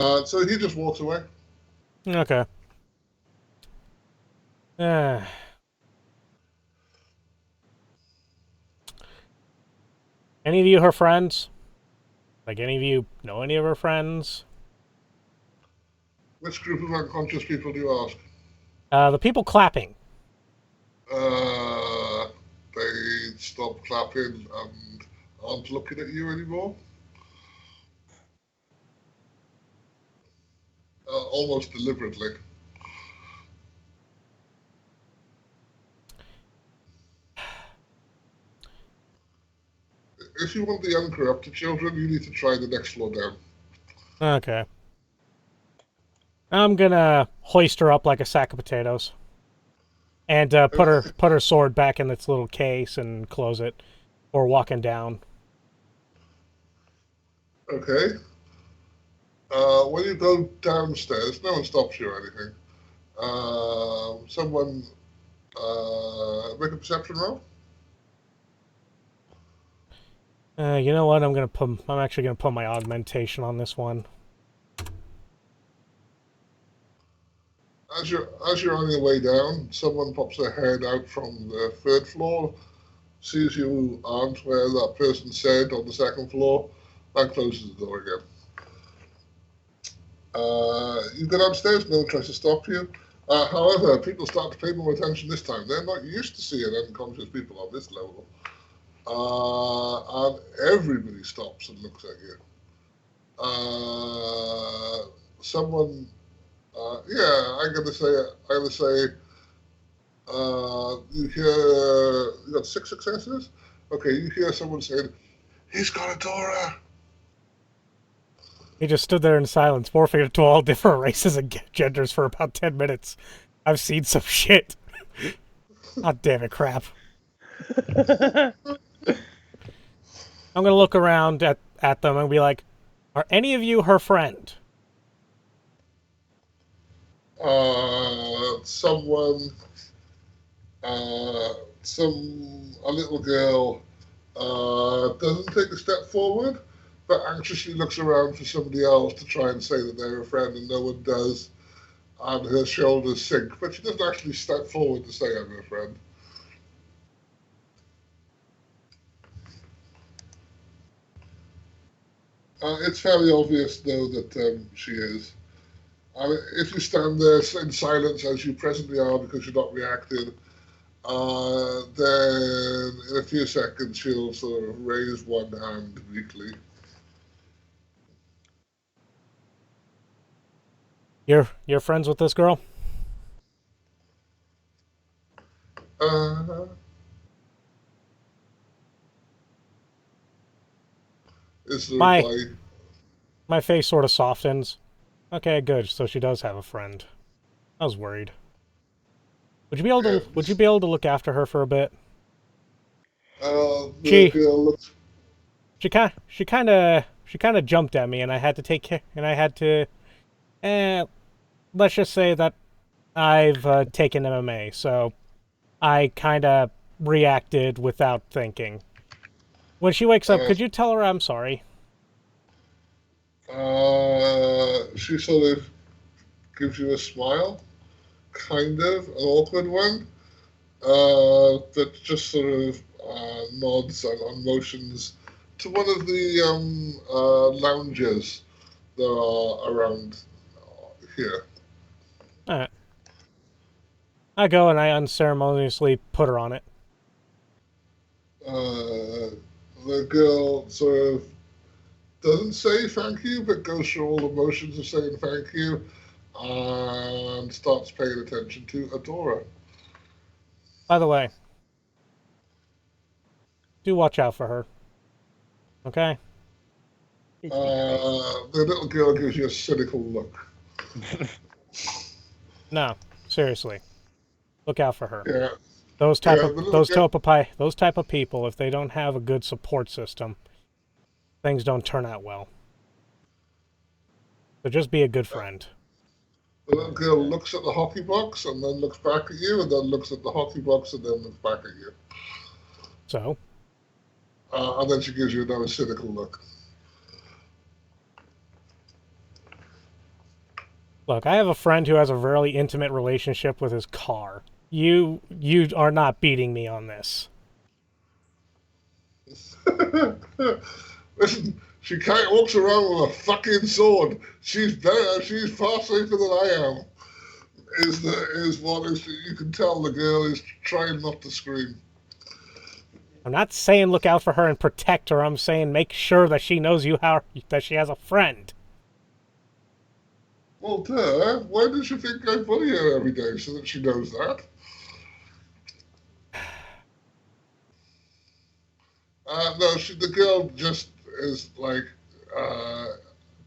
So he just walks away. Okay. Uh, any of you her friends? Like, any of you know any of her friends? Which group of unconscious people do you ask? The people clapping. Uh, they stop clapping and aren't looking at you anymore. Almost deliberately. If you want the uncorrupted children, you need to try the next floor down. Okay. I'm gonna hoist her up like a sack of potatoes. And put her sword back in its little case and close it. Or walking down. Okay. When you go downstairs, no one stops you or anything. Someone make a perception roll. You know what? I'm actually gonna put my augmentation on this one. As you're on your way down, someone pops their head out from the third floor, sees you aren't where that person said on the second floor, and closes the door again. You go downstairs, no one tries to stop you. However, people start to pay more attention this time. They're not used to seeing unconscious people on this level. And everybody stops and looks at you. Uh, someone, yeah, I'm gonna say, you hear, you got 6 successes? Okay, you hear someone saying, he's got a Dora. He just stood there in silence, morphing to all different races and genders for about 10 minutes. I've seen some shit. God damn it, crap. I'm gonna look around at them and be like, are any of you her friend? Someone, uh, a little girl, doesn't take a step forward, but anxiously looks around for somebody else to try and say that they're a friend, and no one does. And her shoulders sink, but she doesn't actually step forward to say I'm her friend. It's fairly obvious, though, that she is. I mean, if you stand there in silence, as you presently are because you're not reacting, then in a few seconds she'll sort of raise one hand weakly. You're friends with this girl? Uh, is the My reply. my face sort of softens. Okay, good. So she does have a friend. I was worried. Yeah, Would you be able to look after her for a bit? the She girl looks. she kind of jumped at me and I had to take care and I had to eh let's just say that I've taken MMA, so I kind of reacted without thinking. When she wakes up, Uh, could you tell her I'm sorry? she sort of gives you a smile, kind of an awkward one, that just sort of nods and motions to one of the lounges that are around here. Alright. I go and I unceremoniously put her on it. Uh, the girl sort of doesn't say thank you, but goes through all the motions of saying thank you and starts paying attention to Adora. By the way, do watch out for her. Okay? The little girl gives you a cynical look. No, seriously. Look out for her. Yeah, yeah, the little girl. Those type of people, if they don't have a good support system, things don't turn out well. So just be a good friend. The little girl looks at the hockey box and then looks back at you, and then looks at the hockey box and then looks back at you. So, And then she gives you another cynical look. Look, I have a friend who has a very intimate relationship with his car. You are not beating me on this. Listen, she can't walk around with a fucking sword. She's better. She's far safer than I am. Is what is you can tell the girl is trying not to scream. I'm not saying look out for her and protect her. I'm saying make sure that she knows that she has a friend. Well, duh. Why does she think I bully her every day so that she knows that? No, the girl just is like uh,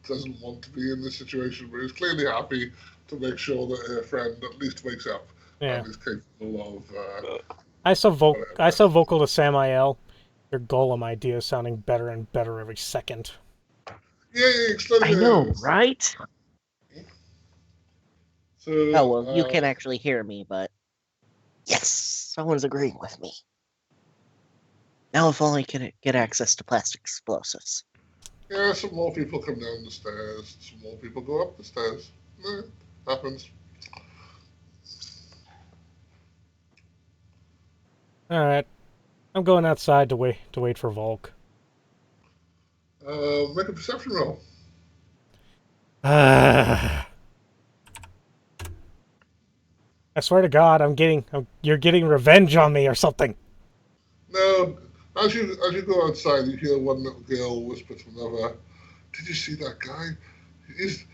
doesn't want to be in this situation, but is clearly happy to make sure that her friend at least wakes up Yeah. and is capable of I whatever. saw vocal to Samiel. Your golem idea is sounding better and better every second. Yay, I know, explosives! right? So, Oh, well, you can actually hear me, but... Yes! Someone's agreeing with me. Now if only can get access to plastic explosives. yeah, some more people come down the stairs, some more people go up the stairs. Happens. Alright. I'm going outside to wait for Volk. Make a perception roll. I swear to God, you're getting revenge on me or something. No, as you go outside, you hear one little girl whisper to another. Did you see that guy? He's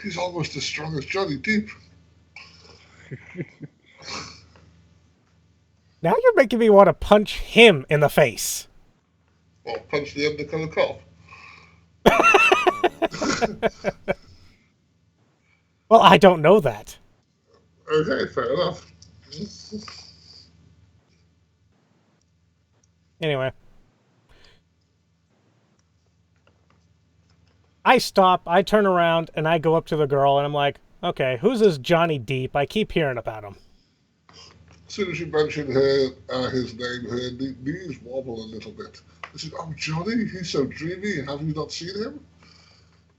he's almost as strong as Johnny Deep. Now you're making me want to punch him in the face. Well, punch the undercover cop. Well, I don't know that. Okay, fair enough. Anyway. I stop, I turn around, and I go up to the girl, and I'm like, okay, who's this Johnny Deep? I keep hearing about him. As soon as you mention his name, her knees wobble a little bit. I said, "Oh, Johnny, he's so dreamy. Have you not seen him?"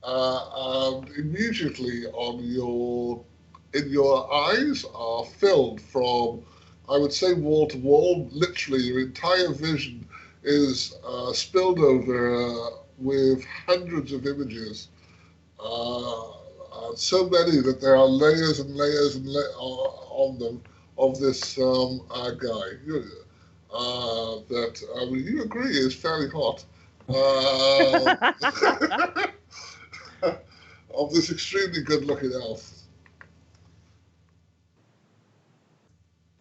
And immediately in your eyes are filled from, I would say, wall to wall. Literally, your entire vision is spilled over with hundreds of images. So many that there are layers and layers on them of this guy that I mean, you agree is fairly hot. Uh, of this extremely good-looking elf.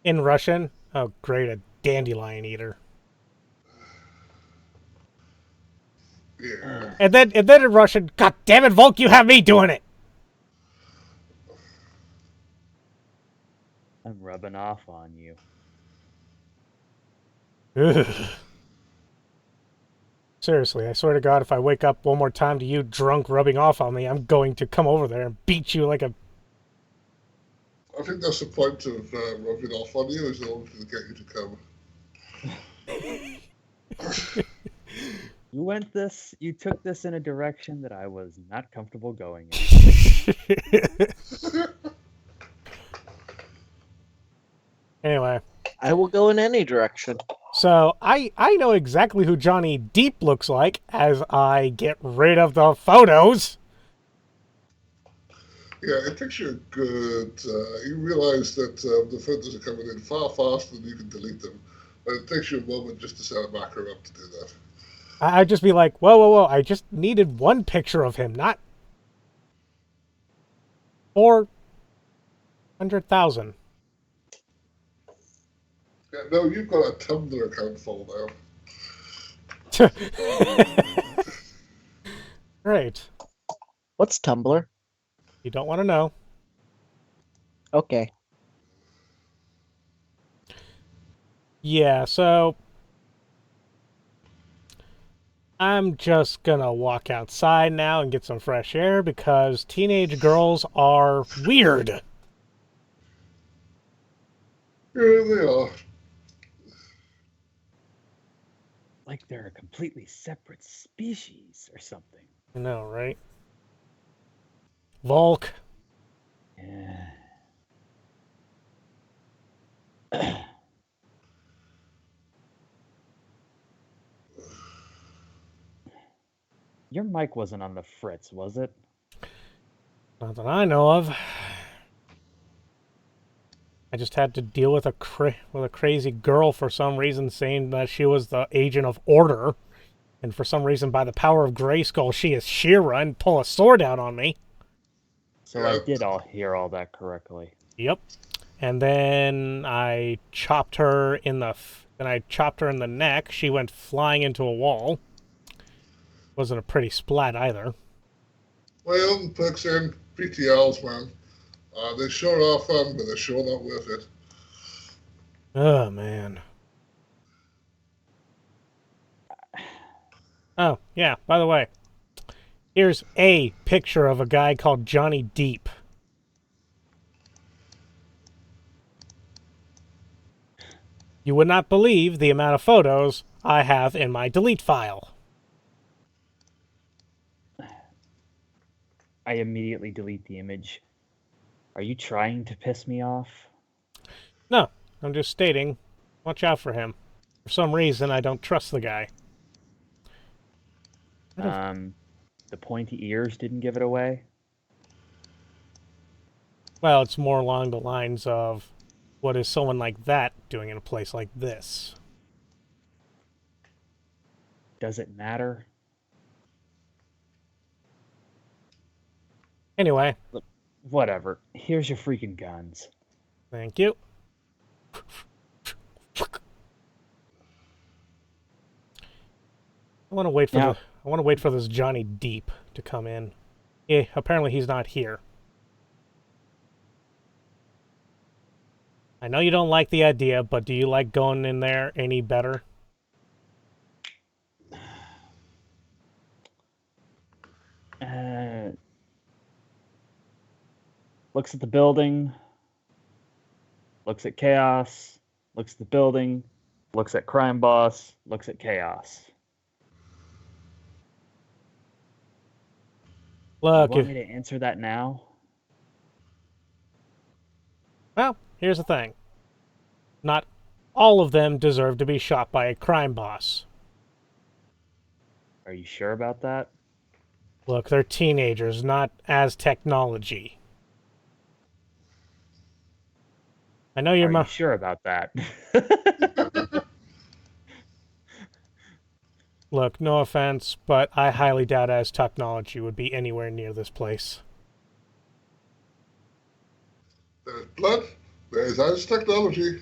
In Russian, oh great, a dandelion eater. Yeah. And then in Russian, God damn it, Volk, you have me doing it. I'm rubbing off on you. Ugh. Seriously, I swear to God, if I wake up one more time to you drunk rubbing off on me, I'm going to come over there and beat you like a... I think that's the point of rubbing off on you, is in order to get you to come. You took this in a direction that I was not comfortable going in. Anyway. I will go in any direction. So, I know exactly who Johnny Deep looks like as I get rid of the photos. Yeah, it takes you a good... you realize that the photos are coming in far faster than you can delete them. But it takes you a moment just to set a marker up to do that. I'd just be like, whoa, I just needed one picture of him, not 400,000. Yeah, no, you've got a Tumblr account full now. Great. What's Tumblr? You don't want to know. Okay. Yeah, so I'm just gonna walk outside now and get some fresh air because teenage girls are weird. Yeah, they are. Like they're a completely separate species or something. I know, right? Volk, Your mic wasn't on the fritz, was it? Not that I know of. I just had to deal with a crazy girl for some reason saying that she was the agent of order. And for some reason, by the power of Grayskull, she is She-Ra and pull a sword out on me. So I did hear all that correctly. Yep. And then I chopped her in the neck. She went flying into a wall. Wasn't a pretty splat either. Well, perks and PTLs, man. They sure are fun, but they're sure not worth it. Oh, man. Oh, yeah, by the way. Here's a picture of a guy called Johnny Deep. You would not believe the amount of photos I have in my delete file. I immediately delete the image. Are you trying to piss me off? No, I'm just stating, watch out for him. For some reason, I don't trust the guy. The pointy ears didn't give it away? Well, it's more along the lines of, what is someone like that doing in a place like this? Does it matter? Anyway. Look, whatever. Here's your freaking guns. Thank you. I want to wait for this Johnny Deep to come in. Yeah, apparently he's not here. I know you don't like the idea, but do you like going in there any better? Looks at the building. Looks at chaos. Looks at the building. Looks at crime boss. Looks at chaos. Look, you want me to answer that now? Well, here's the thing. Not all of them deserve to be shot by a crime boss. Are you sure about that? Look, they're teenagers, not as technology. I know you're Are you sure about that? Look, no offense, but I highly doubt as technology would be anywhere near this place. There's blood, there's as technology.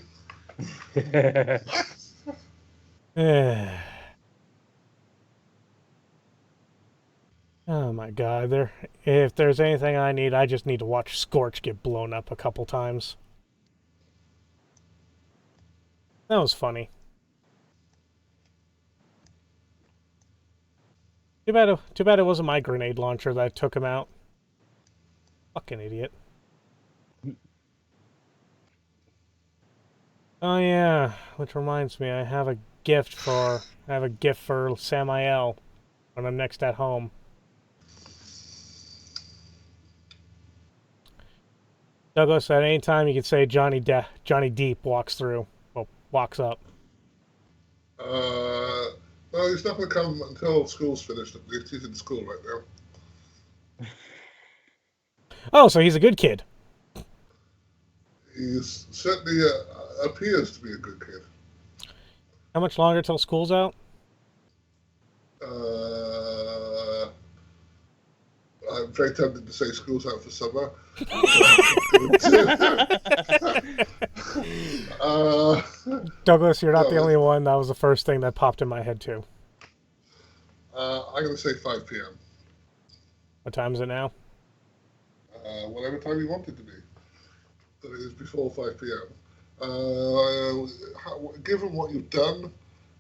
Oh my god, if there's anything I need, I just need to watch Scorch get blown up a couple times. That was funny. Too bad it wasn't my grenade launcher that took him out. Fucking idiot. Oh yeah, which reminds me, I have a gift for Samiel when I'm next at home. Douglas, at any time you could say Johnny Deep walks up. Well, he's not going to come until school's finished. At least he's in school right now. Oh, so he's a good kid. He certainly appears to be a good kid. How much longer till school's out? I'm very tempted to say school's out for summer. Douglas, you're not the only one. That was the first thing that popped in my head, too. I'm going to say 5 p.m. What time is it now? Whatever time you want it to be. But it is before 5 p.m. Given what you've done,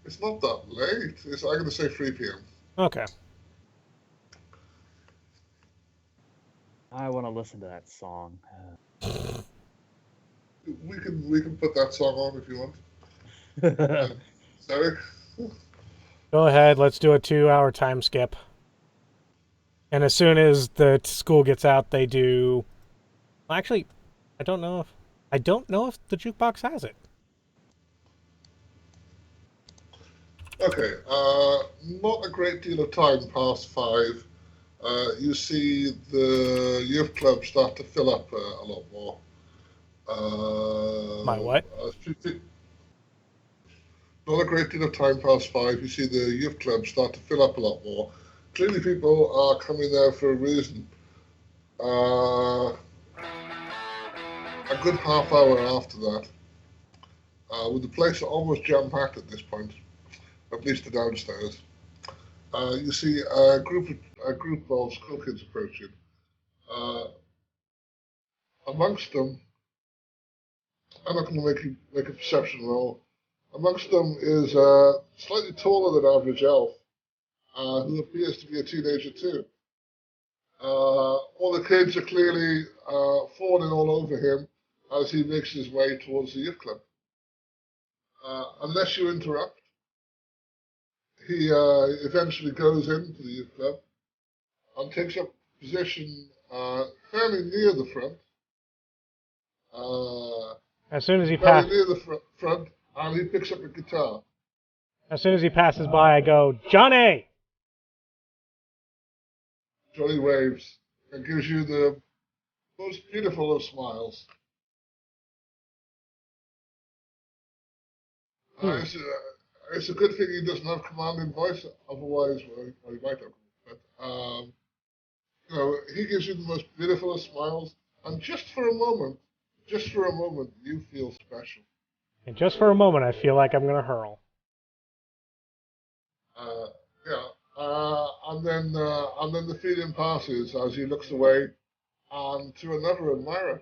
it's not that late. I'm going to say 3 p.m. Okay. I want to listen to that song. We can put that song on if you want. Zeriq? Go ahead, let's do a 2-hour time skip. And as soon as the school gets out, they do... Well, actually, I don't know if the jukebox has it. Okay, not a great deal of time past 5. You see the youth club start to fill up a lot more. My what? Not a great deal of time past 5. You see the youth club start to fill up a lot more. Clearly, people are coming there for a reason. A good half hour after that, with the place almost jam-packed at this point, at least the downstairs, you see a group of school kids approaching. Uh, Amongst them, I'm not going to make a perception roll. Amongst them is a slightly taller than average elf, who appears to be a teenager too. All the kids are clearly falling all over him as he makes his way towards the youth club. Unless you interrupt, he eventually goes into the youth club and takes up position fairly near the front. As soon as he Very near the front, and he picks up a guitar. As soon as he passes by, I go, Johnny! Johnny waves and gives you the most beautiful of smiles. It's a good thing he doesn't have commanding voice, otherwise, well, he might have. But, he gives you the most beautiful of smiles, and just for a moment, you feel special. And just for a moment, I feel like I'm going to hurl. Yeah. And then the feeling passes as he looks away and to another Amara.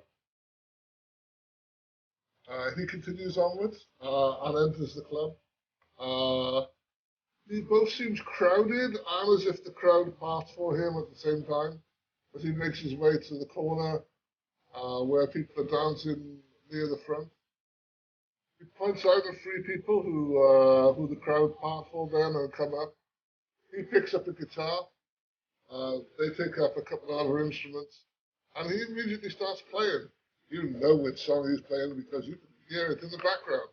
He continues onwards and enters the club. He both seems crowded and as if the crowd parts for him at the same time as he makes his way to the corner where people are dancing near the front. He points out the 3 people who the crowd part for then and come up. He picks up a guitar. They take up a couple of other instruments, and he immediately starts playing. You know which song he's playing because you can hear it in the background.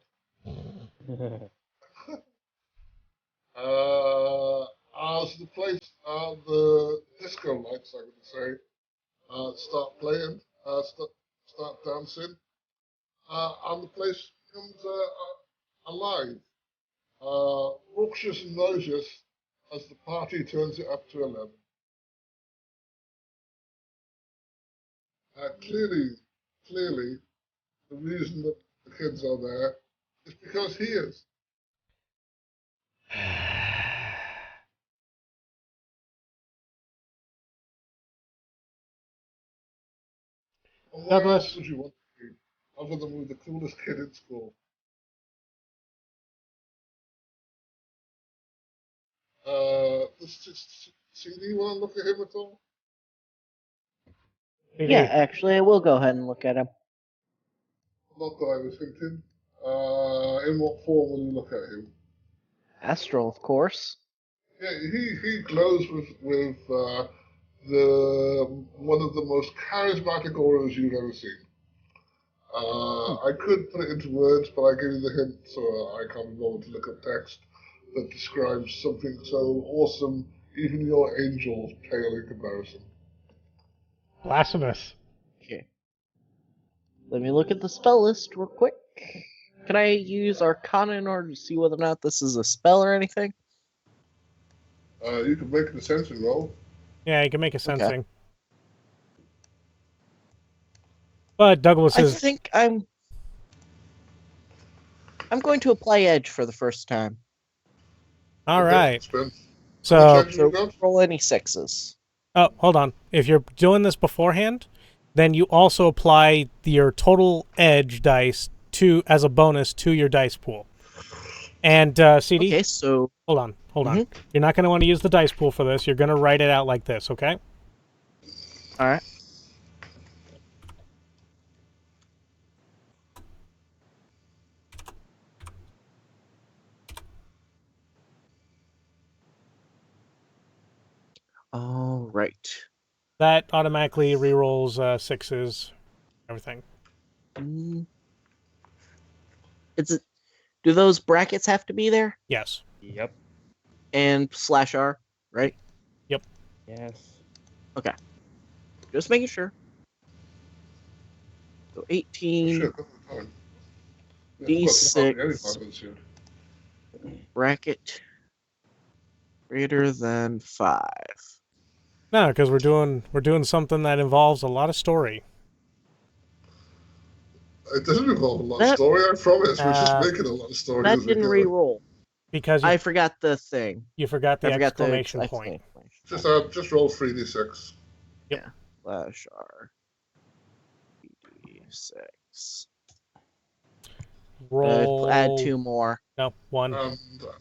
As the place, the disco lights, I would say, start playing, start dancing, and the place becomes alive, raucous and noisious as the party turns it up to 11. Clearly, the reason that the kids are there is because he is. And why else would you want to be, other than with the coolest kid in school? Does CD want to look at him at all? Yeah, actually, I will go ahead and look at him. Not that I was thinking. In what form will you look at him? Astral, of course. Yeah, he glows with the one of the most charismatic auras you've ever seen. I could put it into words, but I gave you the hint, so I can't be bothered to look up text that describes something so awesome, even your angels pale in comparison. Blasphemous. Okay. Let me look at the spell list real quick. Can I use Arcana in order to see whether or not this is a spell or anything? You can make an ascension roll. Yeah, you can make a sensing. Okay. But Douglas I is... think I'm going to apply Edge for the first time. All Okay, right. spin. So roll any 6s. Oh, hold on. If you're doing this beforehand, then you also apply your total edge dice as a bonus to your dice pool. And CD. Okay, so hold on. You're not going to want to use the dice pool for this. You're going to write it out like this, okay? All right. All right. That automatically rerolls 6s, everything. Do those brackets have to be there? Yes. Yep. And /R, right? Yes. Just making sure. So 18 Shit, that's the time. Yeah, I've got any D6 weapons here. bracket greater than 5. No, because we're doing something that involves a lot of story. It doesn't involve a lot of That- story, I promise. We're just Uh, making a lot of story That as we didn't go. re-roll. Because I forgot the thing. you forgot the I forgot exclamation the point. Just roll 3d6. /R. D6. Roll. Add 2 more. No, 1.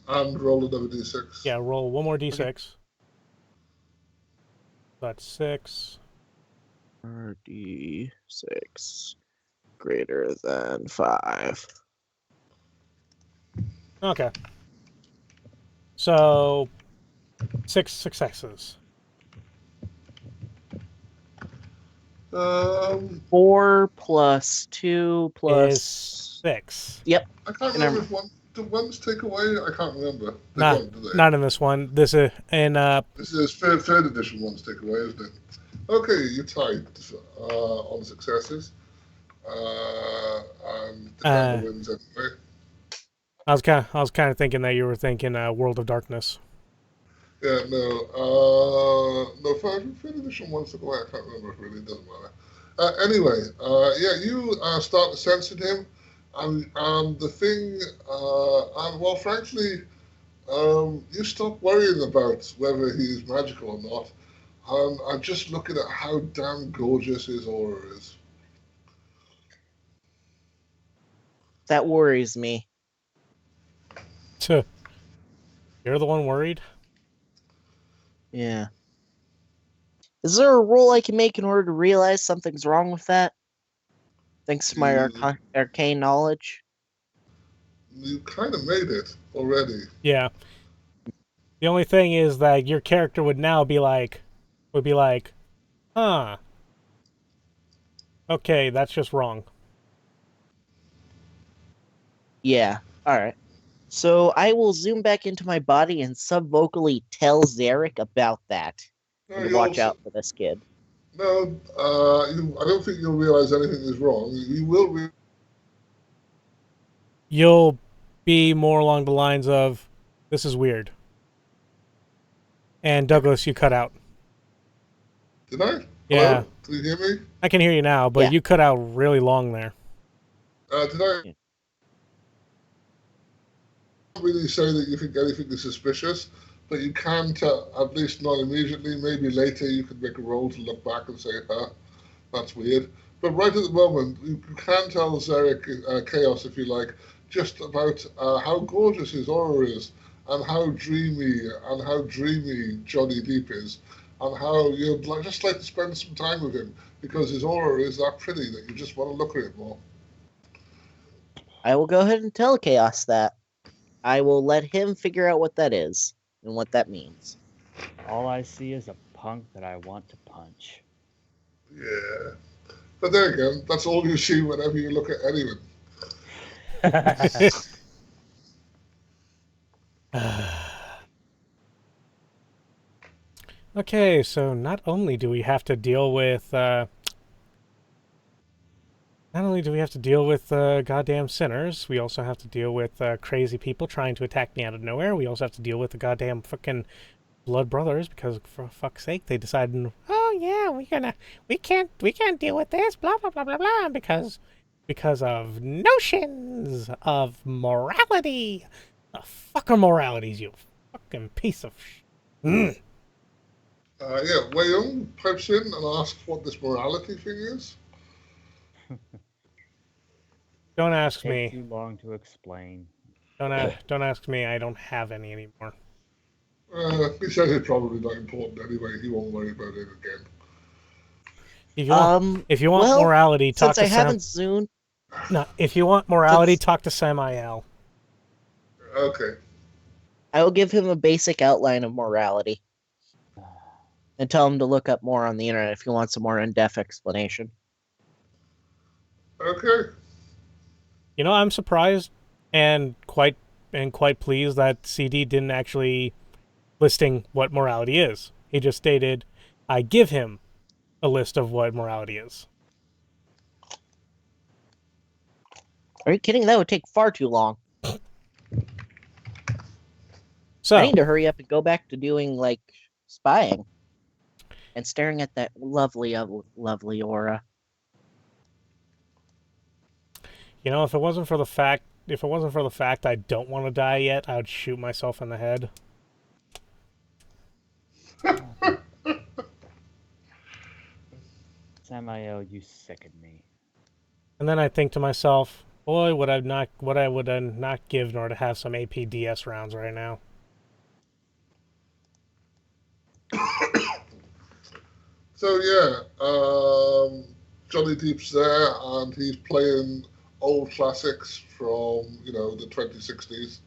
And roll another d6. Yeah, roll 1 more d6. Okay. That's 6. D6 greater than 5. Okay. So 6 successes. 4 plus 2 Is plus 6. I can't Never remember if do ones take away? I can't remember. They Nah, don't, do they? not in this one. This is in This is third edition ones take away, isn't it? Okay, you're tied on successes. And Defender wins anyway. I was kind of thinking that you were thinking World of Darkness. Yeah, no, third edition ones took away. I can't remember. It really doesn't matter. Anyway, yeah, you start sensing him, and the thing, and well, frankly, you stop worrying about whether he's magical or not. I'm just looking at how damn gorgeous his aura is. That worries me. You're the one worried? Yeah. Is there a roll I can make in order to realize something's wrong with that? Thanks to my arcane knowledge. You kind of made it already. Yeah. The only thing is that your character would now be like, huh. Okay, that's just wrong. Yeah. Alright. So I will zoom back into my body and subvocally tell Zeriq about that. And watch out for this kid. No, I don't think you'll realize anything is wrong. You will. You'll be more along the lines of, this is weird. And Douglas, you cut out. Did I? Yeah. Hello? Can you hear me? I can hear you now, but Yeah. you cut out really long there. Did I? Yeah. Can't really say that you think anything is suspicious, but you can tell, at least not immediately. Maybe later you could make a roll to look back and say, huh, that's weird. But right at the moment, you can tell Zeriq Chaos, if you like, just about how gorgeous his aura is, and how dreamy Johnny Deep is, and how you'd just like to spend some time with him, because his aura is that pretty that you just want to look at it more. I will go ahead and tell Chaos that. I will let him figure out what that is and what that means. All I see is a punk that I want to punch. Yeah. But there again, that's all you see whenever you look at anyone. Okay, so not only do we have to deal with goddamn sinners, we also have to deal with crazy people trying to attack me out of nowhere. We also have to deal with the goddamn fucking blood brothers because, for fuck's sake, they decided, oh yeah, we can't deal with this, blah blah blah blah blah, because of notions of morality. The fuck are moralities, you fucking piece of shit. Yeah, Wayon pipes in and asks what this morality thing is. Don't ask Take me. too long to explain. Don't ask me. I don't have any anymore. He says it's probably not important anyway. He won't worry about it again. If you want well, morality, talk since to I haven't zoomed, No, if you want morality, talk to Samiel. Okay. I will give him a basic outline of morality and tell him to look up more on the internet if he wants a more in-depth explanation. Okay. You know, I'm surprised and quite quite pleased that CD didn't actually listing what morality is. He just stated, "I give him a list of what morality is." Are you kidding? That would take far too long. So I need to hurry up and go back to doing, like, spying. And staring at that lovely, lovely aura. you know, if it wasn't for the fact I don't want to die yet, I would shoot myself in the head. Samiel, you sicken me. And then I think to myself, boy, would I not give nor to have some APDS rounds right now. So yeah, Johnny Deep's there, and he's playing old classics from the 2060s.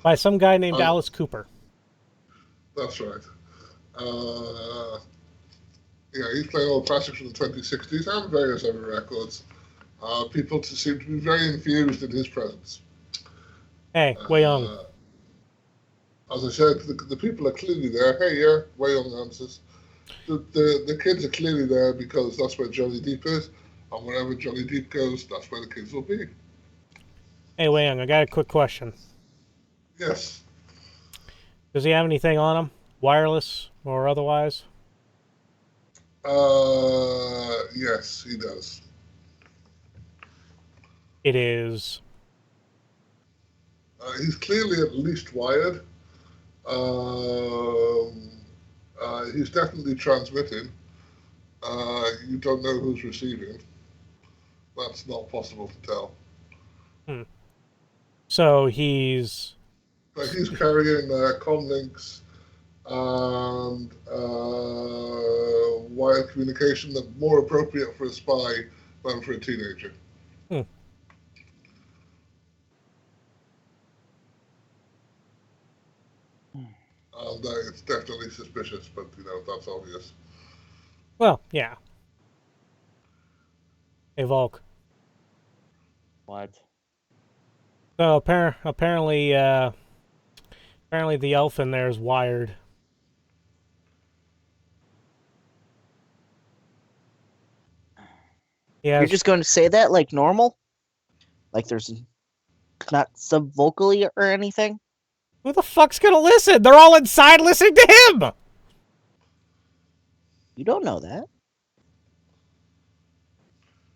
By some guy named Alice Cooper. That's right. Yeah, he's playing old classics from the 2060s and various other records. People seem to be very infused in his presence. Hey, Wayon. As I said, the people are clearly there. Hey, yeah, Wayon answers. The kids are clearly there because that's where Johnny Deep is, and wherever Johnny Deep goes, that's where the kids will be. Hey, Wayon, I got a quick question. Yes. Does he have anything on him? Wireless or otherwise? Yes, he does. It is. He's clearly at least wired. He's definitely transmitting. You don't know who's receiving. That's not possible to tell. So he's... But he's carrying comm links and wired communication that's more appropriate for a spy than for a teenager. And it's definitely suspicious, but that's obvious. Well, yeah. Hey, Volk. What? So apparently the elf in there is wired. Yes. You're just going to say that like normal? Like there's not sub-vocally or anything? Who the fuck's gonna listen? They're all inside listening to him! You don't know that.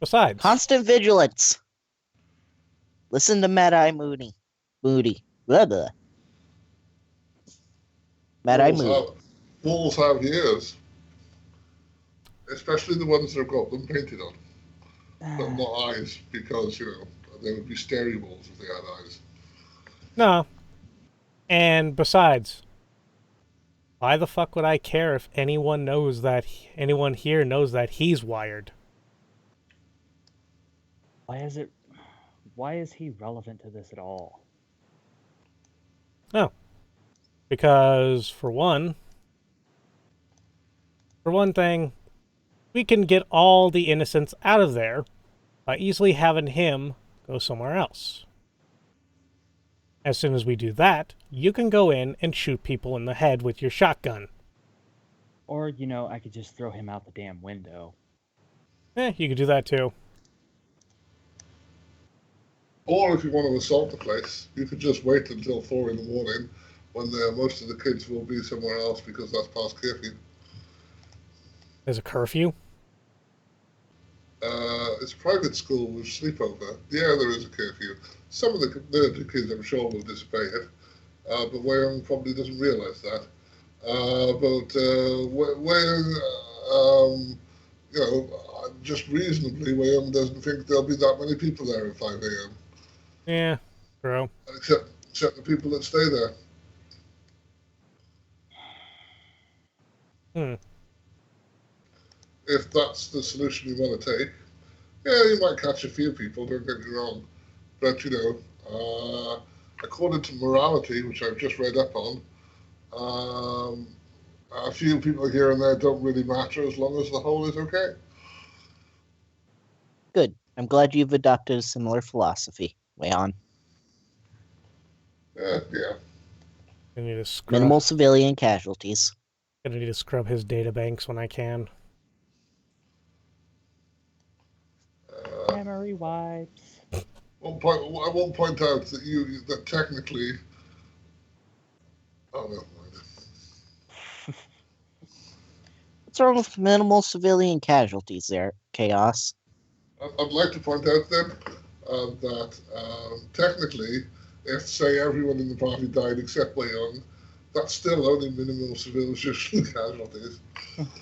Besides. Constant vigilance. Listen to Mad Eye Moody. Blah, blah. Mad Eye Moody. Walls have ears. Especially the ones that have got them painted on. But not eyes, because, they would be starey walls if they had eyes. No. And besides, why the fuck would I care if anyone here knows that he's wired? Why is he relevant to this at all? Oh. Because for one thing, we can get all the innocents out of there by easily having him go somewhere else. As soon as we do that, you can go in and shoot people in the head with your shotgun. Or, I could just throw him out the damn window. You could do that too. Or if you want to assault the place, you could just wait until 4 in the morning when most of the kids will be somewhere else because that's past curfew. There's a curfew? It's a private school with sleepover. Yeah, there is a curfew. Some of the kids, I'm sure, will disobey it, but Wayon probably doesn't realise that. Just reasonably, Wayon doesn't think there'll be that many people there at 5 a.m. Yeah, true. Except the people that stay there. If that's the solution you want to take, yeah, you might catch a few people, don't get me wrong. But, according to morality, which I've just read up on, a few people here and there don't really matter as long as the whole is okay. Good. I'm glad you've adopted a similar philosophy. Wayon. Yeah. I need to scrub. Minimal civilian casualties. Gonna need to scrub his databanks when I can. Memory wipes. I won't point out that technically. Oh, never mind. What's wrong with minimal civilian casualties there, Chaos? I'd like to point out then that technically, if say everyone in the party died except Wayon, that's still only minimal civilian casualties.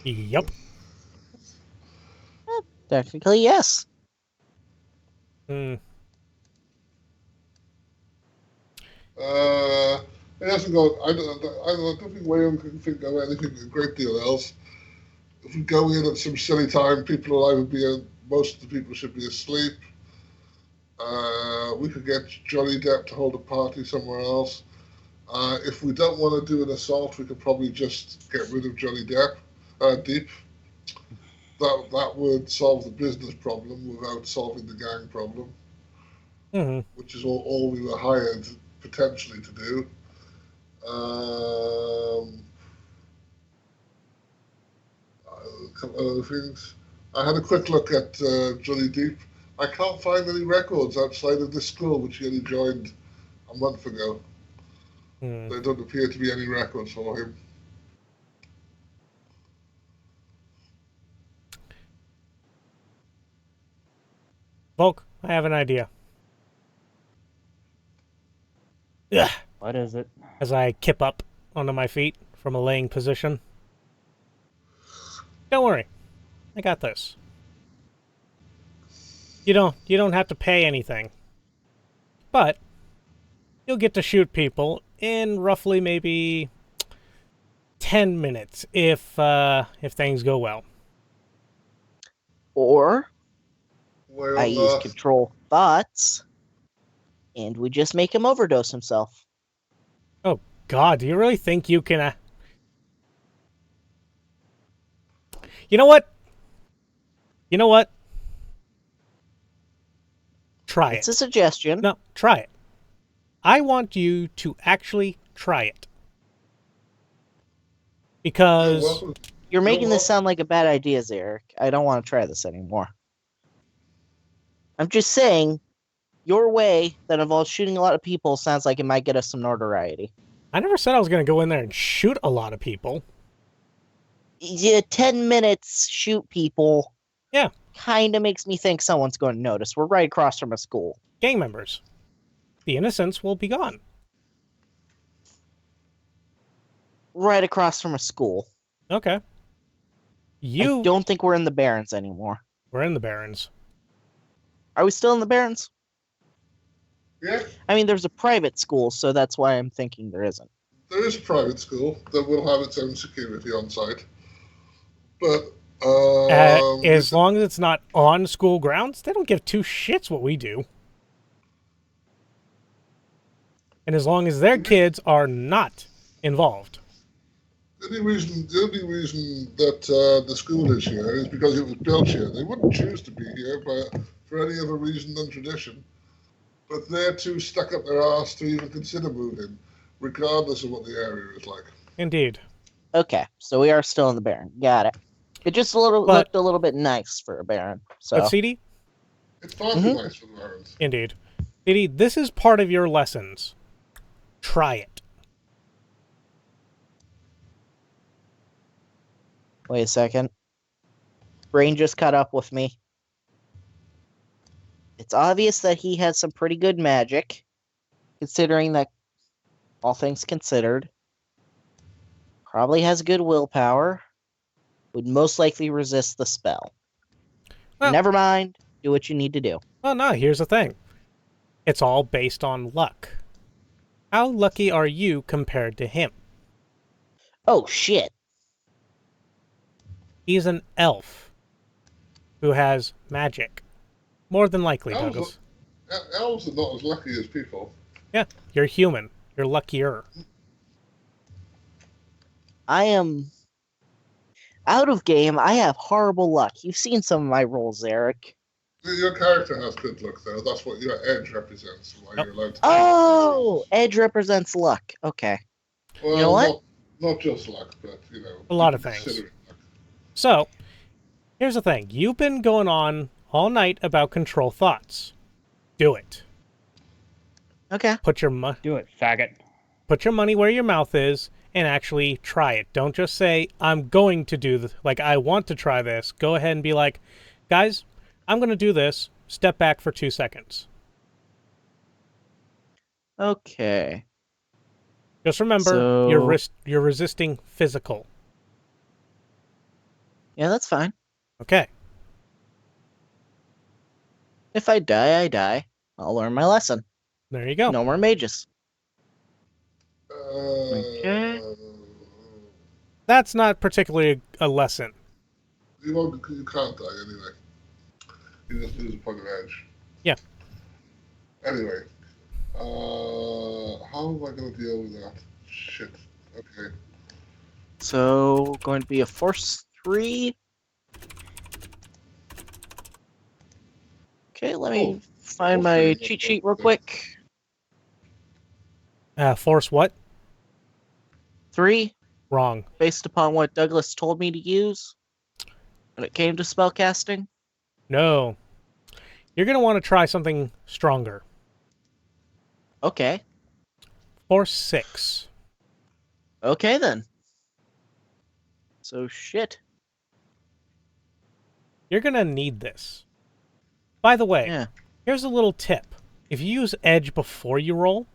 Yup. Technically, yes. Hmm. It hasn't got. I don't think Wayon can think of anything a great deal else. If we go in at some silly time, people will either be. Most of the people should be asleep. We could get Johnny Depp to hold a party somewhere else. If we don't want to do an assault, we could probably just get rid of Johnny Depp. Deep. That would solve the business problem without solving the gang problem, which is all we were hired potentially to do. A couple other things. I had a quick look at Johnny Depp. I can't find any records outside of this school, which he only joined a month ago. There don't appear to be any records for him. Volk, I have an idea. Ugh. What is it? As I kip up onto my feet from a laying position. Don't worry. I got this. You don't have to pay anything. But you'll get to shoot people in roughly maybe 10 minutes if things go well. Or Well, I use control thoughts, and we just make him overdose himself. Oh God, do you really think you can? You know what? Try it. It's a suggestion. No, try it. I want you to actually try it. Because You're making this sound like a bad idea, Zeriq. I don't want to try this anymore. I'm just saying, your way that involves shooting a lot of people sounds like it might get us some notoriety. I never said I was going to go in there and shoot a lot of people. Yeah, 10 minutes, shoot people. Yeah. Kind of makes me think someone's going to notice. We're right across from a school. Gang members. The innocents will be gone. Right across from a school. Okay. I don't think we're in the Barrens anymore. We're in the Barrens. Are we still in the Barrens? Yeah. I mean, there's a private school, so that's why I'm thinking there isn't. There is a private school that will have its own security on site. But as long as it's not on school grounds, they don't give two shits what we do. And as long as their kids are not involved. The only reason that the school is here is because it was built here. They wouldn't choose to be here for any other reason than tradition. But they're too stuck up their arse to even consider moving, regardless of what the area is like. Indeed. Okay, so we are still in the Baron. Got it. It just looked a little bit nice for a Baron. So. But CD? It's far too nice for the Barons. Indeed. CD, this is part of your lessons. Try it. Wait a second. Brain just caught up with me. It's obvious that he has some pretty good magic, considering that, all things considered, probably has good willpower, would most likely resist the spell. Well, never mind. Do what you need to do. Well, no, here's the thing. It's all based on luck. How lucky are you compared to him? Oh, shit. He's an elf who has magic. More than likely, Douglas. Elves are not as lucky as people. Yeah, you're human. You're luckier. I am out of game. I have horrible luck. You've seen some of my rolls, Zeriq. Your character has good luck, though. That's what your edge represents. Why you're allowed to. Oh, edge represents luck. Okay. Well, you know what? Not just luck, but A lot you of can things. consider it luck. So, here's the thing. You've been going on all night about control thoughts. Do it. Okay. Do it, faggot. Put your money where your mouth is and actually try it. Don't just say, I'm going to do this. Like, I want to try this. Go ahead and be like, guys, I'm going to do this. Step back for 2 seconds. Okay. Just remember, So- you're resisting physical. Yeah, that's fine. Okay. If I die, I die. I'll learn my lesson. There you go. No more mages. Okay. That's not particularly a lesson. You can't die anyway. You just lose a point of edge. Yeah. Anyway, how am I going to deal with that? Shit. Okay. So, going to be a force 3. Okay, let me find force my 3. cheat sheet real quick. Force what? 3, Wrong. based upon what Douglas told me to use when it came to spellcasting. No. You're going to want to try something stronger. Okay. Force 6. Okay, then. So, shit. You're going to need this. By the way, Yeah. here's a little tip. If you use edge before you roll,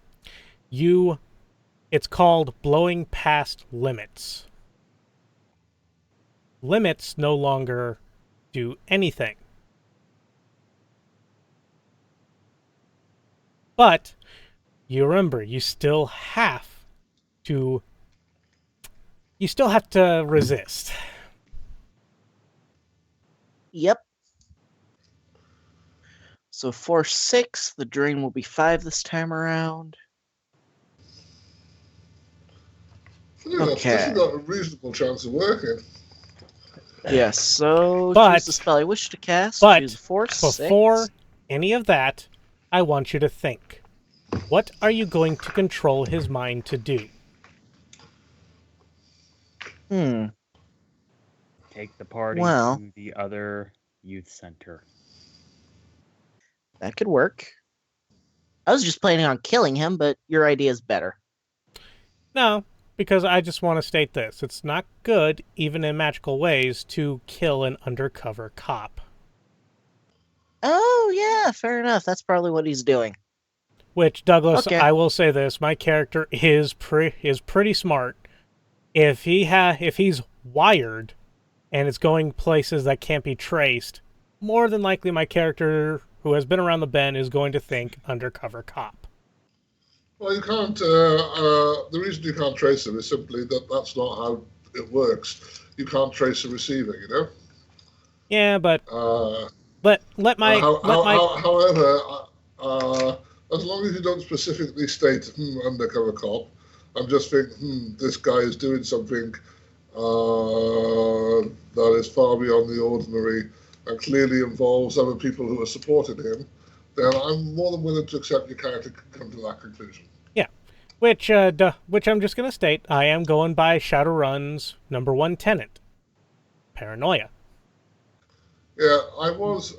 it's called blowing past limits. Limits no longer do anything. But you remember, you still have to resist. Yep. So, force 6, the drain will be 5 this time around. This has got a reasonable chance of working. Yes, so But- choose the spell I wish to cast. but choose force Before 6. any of that, I want you to think. What are you going to control his mind to do? Take the party Well- to the other youth center. That could work. I was just planning on killing him, but your idea is better. No, because I just want to state this. It's not good, even in magical ways, to kill an undercover cop. Oh, yeah, fair enough. That's probably what he's doing. Which, Douglas, Okay. I will say this, my character is pretty smart. If he's wired and it's going places that can't be traced, more than likely my character who has been around the bend is going to think undercover cop. Well, you can't. The reason you can't trace them is simply that that's not how it works. You can't trace a receiver, you know. Yeah, but However, as long as you don't specifically state undercover cop, I'm just thinking this guy is doing something that is far beyond the ordinary and clearly involves other people who are supporting him. Then I'm more than willing to accept your character come to that conclusion. Yeah, which I'm just gonna state, I am going by Shadowrun's #1 tenet, paranoia. Yeah, I was.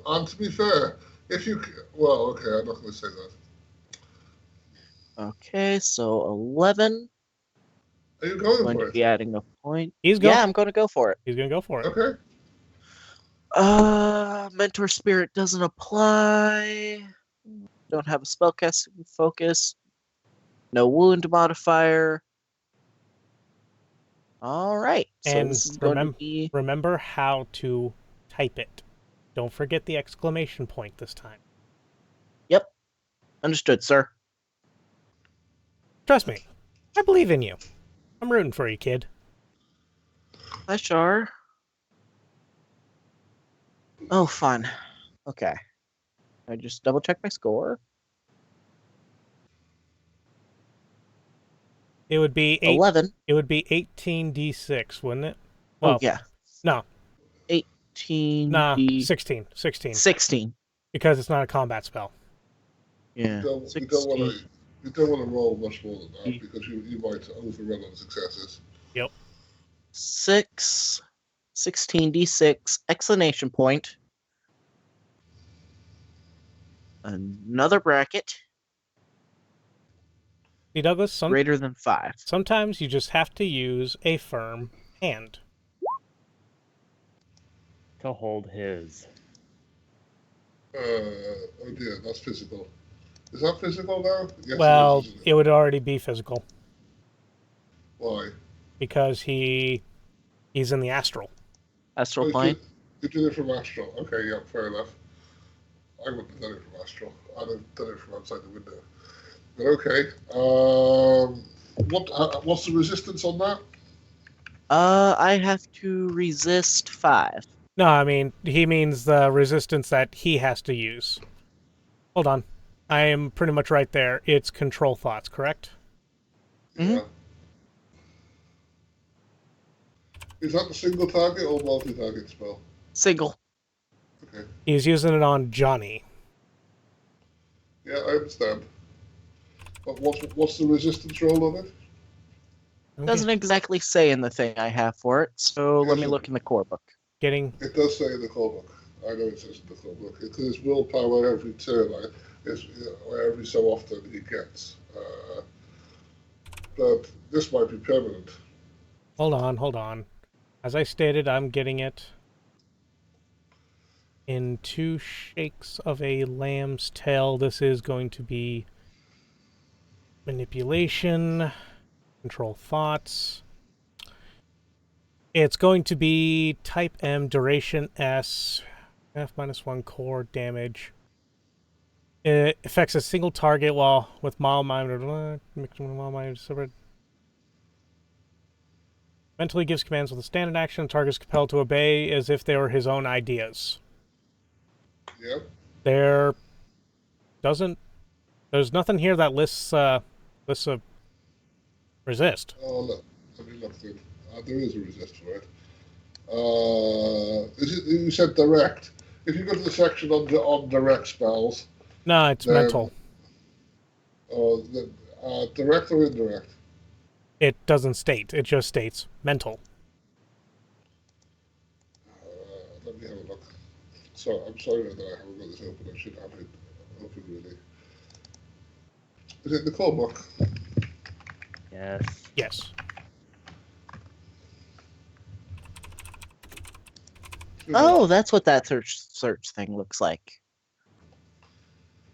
And to be fair, okay, I'm not going to say that. Okay, so 11. Are you I'm going going for to it? be adding a point. He's going. Yeah, I'm going to go for it. He's gonna go for it. Okay. Mentor Spirit doesn't apply. Don't have a spellcasting focus. No wound modifier. All right. So And this is going to be... remember how to type it. Don't forget the exclamation point this time. Yep. Understood, sir. Trust me, I believe in you. I'm rooting for you, kid. Hi, Char. Oh, fun. Okay. I just double check my score. It would be 11. It would be 18d6, wouldn't it? Oh, yeah. No. 17. Nah, 16. 16. 16. Because it's not a combat spell. Yeah. You don't want 16. to. You don't want to roll much more than that because you might overrun on successes. Yep. 6. 16d6. Explanation point. Another bracket. See, Douglas, Greater than 5. sometimes you just have to use a firm hand. To hold his. Oh dear, that's physical. Is that physical now? Yes, Well, it is, isn't it would already be physical Why? because he's in the astral. Astral Oh, plane. you did it from astral. Okay, yeah, fair enough. I wouldn't have done it from astral. I'd have done it from outside the window. But okay. What's the resistance on that? I have to resist 5. No, I mean, he means the resistance that he has to use. Hold on. I am pretty much right there. It's control thoughts, correct? Mhm. Yeah. Is that the single target or multi-target spell? Single. Okay. He's using it on Johnny. Yeah, I understand. But what's the resistance roll on it? Okay. Doesn't exactly say in the thing I have for it, so let me look in the core book. Getting It does say in the core book. I know it says in the core book. It is willpower every turn. Every so often he gets. But this might be permanent. hold on. As I stated, I'm getting it in 2 shakes of a lamb's tail. This is going to be manipulation, control thoughts. It's going to be type M, duration S, F-1 core damage. It affects a single target while with mild-minded, mentally gives commands with a standard action. Target is compelled to obey as if they were his own ideas. Yep. There's nothing here that lists a resist. Oh, look. Let me look through. There is a resist for it. You said direct. If you go to the section on direct spells, No, it's then, mental. Direct or indirect? It doesn't state. It just states mental. Let me have a look. So I'm sorry that I haven't got this open. I should have it open really. Is it the core book? Yes. Yes. Oh, that's what that search thing looks like.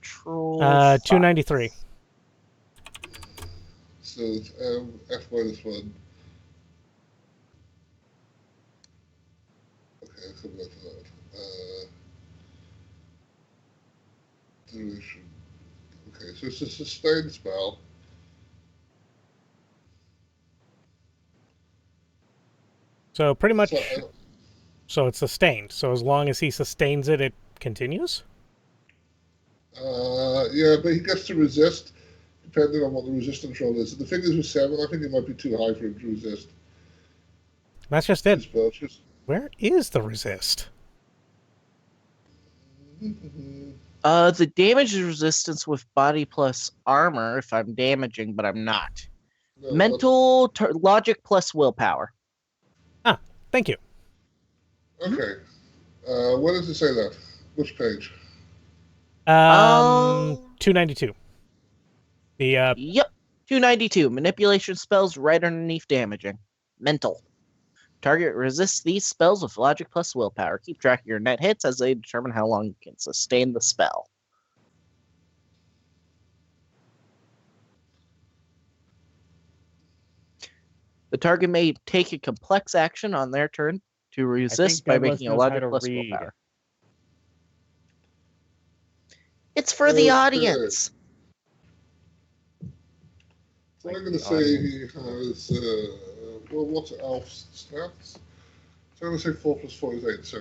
Control 293. So it's F-1. Okay, I'll come back to that. Duration. Okay, so it's a sustained spell. So pretty much. So, So it's sustained. So as long as he sustains it, it continues? yeah, but he gets to resist depending on what the resistance roll is. So the figures were 7. I think it might be too high for him to resist. That's just it. Just... Where is the resist? The damage resistance with body plus armor if I'm damaging, but I'm not. No, Mental logic plus willpower. Ah, thank you. Okay. Where does it say that? Which page? 292. The Yep. 292. Manipulation spells right underneath damaging. Mental. Target resists these spells with logic plus willpower. Keep track of your net hits as they determine how long you can sustain the spell. The target may take a complex action on their turn to resist by Douglas making a knows how logic to plus read. willpower. It's for the Okay. audience. So I'm going to say he has, what's Alf's stats? So I'm going to say 4 plus 4 is 8. So